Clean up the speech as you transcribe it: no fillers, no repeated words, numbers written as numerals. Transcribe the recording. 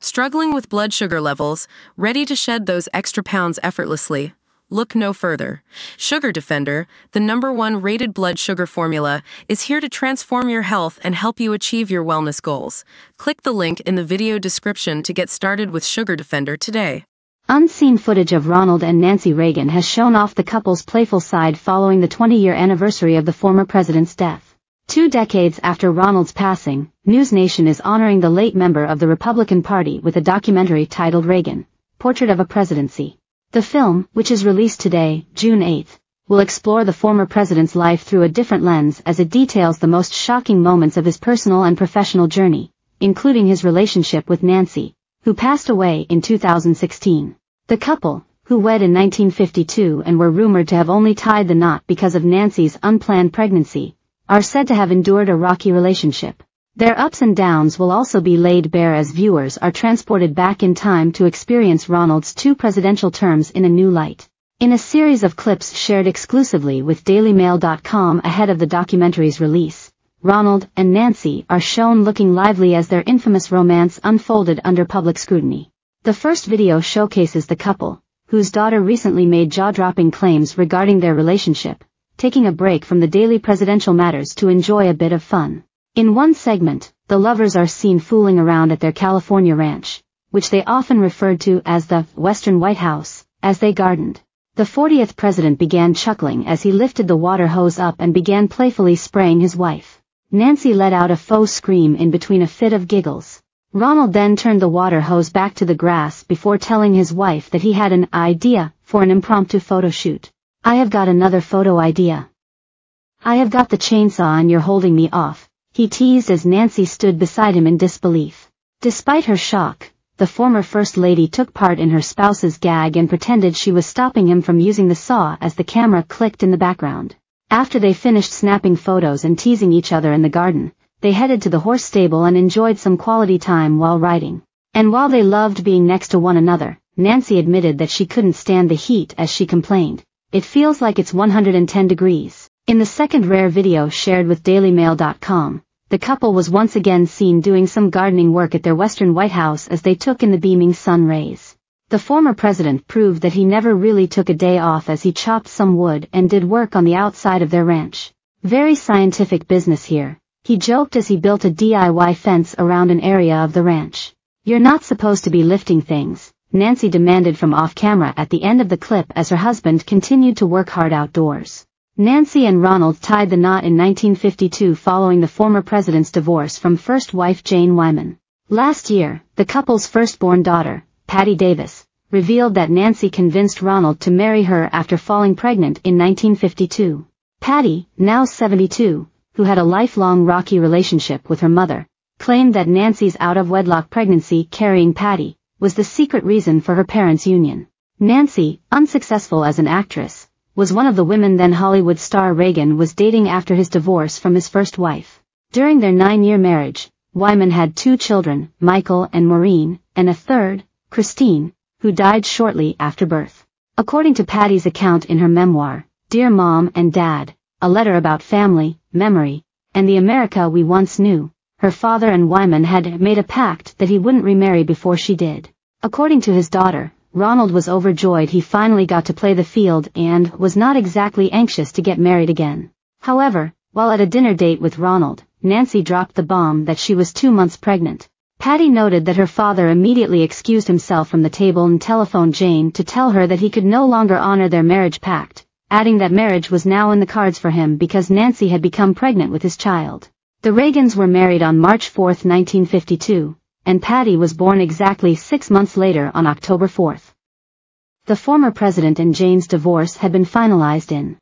Struggling with blood sugar levels, ready to shed those extra pounds effortlessly? Look no further. Sugar Defender, the #1 rated blood sugar formula, is here to transform your health and help you achieve your wellness goals. Click the link in the video description to get started with Sugar Defender today. Unseen footage of Ronald and Nancy Reagan has shown off the couple's playful side following the 20-year anniversary of the former president's death. 2 decades after Ronald's passing, News Nation is honoring the late member of the Republican Party with a documentary titled Reagan, Portrait of a Presidency. The film, which is released today, June 8, will explore the former president's life through a different lens as it details the most shocking moments of his personal and professional journey, including his relationship with Nancy, who passed away in 2016. The couple, who wed in 1952 and were rumored to have only tied the knot because of Nancy's unplanned pregnancy, are said to have endured a rocky relationship. Their ups and downs will also be laid bare as viewers are transported back in time to experience Ronald's 2 presidential terms in a new light. In a series of clips shared exclusively with DailyMail.com ahead of the documentary's release, Ronald and Nancy are shown looking lively as their infamous romance unfolded under public scrutiny. The first video showcases the couple, whose daughter recently made jaw-dropping claims regarding their relationship, taking a break from the daily presidential matters to enjoy a bit of fun. In one segment, the lovers are seen fooling around at their California ranch, which they often referred to as the Western White House, as they gardened. The 40th president began chuckling as he lifted the water hose up and began playfully spraying his wife. Nancy let out a faux scream in between a fit of giggles. Ronald then turned the water hose back to the grass before telling his wife that he had an idea for an impromptu photo shoot. "I have got another photo idea. I have got the chainsaw and you're holding me off," he teased as Nancy stood beside him in disbelief. Despite her shock, the former First Lady took part in her spouse's gag and pretended she was stopping him from using the saw as the camera clicked in the background. After they finished snapping photos and teasing each other in the garden, they headed to the horse stable and enjoyed some quality time while riding. And while they loved being next to one another, Nancy admitted that she couldn't stand the heat as she complained, "It feels like it's 110 degrees. In the second rare video shared with DailyMail.com, the couple was once again seen doing some gardening work at their Western White House as they took in the beaming sun rays. The former president proved that he never really took a day off as he chopped some wood and did work on the outside of their ranch. "Very scientific business here," he joked as he built a DIY fence around an area of the ranch. "You're not supposed to be lifting things," Nancy demanded from off-camera at the end of the clip as her husband continued to work hard outdoors. Nancy and Ronald tied the knot in 1952 following the former president's divorce from first wife Jane Wyman. Last year, the couple's firstborn daughter, Patty Davis, revealed that Nancy convinced Ronald to marry her after falling pregnant in 1952. Patty, now 72, who had a lifelong rocky relationship with her mother, claimed that Nancy's out-of-wedlock pregnancy carrying Patty was the secret reason for her parents' union. Nancy, unsuccessful as an actress, was one of the women then Hollywood star Reagan was dating after his divorce from his first wife. During their 9-year marriage, Wyman had 2 children, Michael and Maureen, and a third, Christine, who died shortly after birth. According to Patty's account in her memoir, Dear Mom and Dad, a letter about family, memory, and the America we once knew, her father and Wyman had made a pact that he wouldn't remarry before she did. According to his daughter, Ronald was overjoyed he finally got to play the field and was not exactly anxious to get married again. However, while at a dinner date with Ronald, Nancy dropped the bomb that she was 2 months pregnant. Patty noted that her father immediately excused himself from the table and telephoned Jane to tell her that he could no longer honor their marriage pact, adding that marriage was now in the cards for him because Nancy had become pregnant with his child. The Reagans were married on March 4, 1952, and Patty was born exactly 6 months later on October 4. The former president and Jane's divorce had been finalized in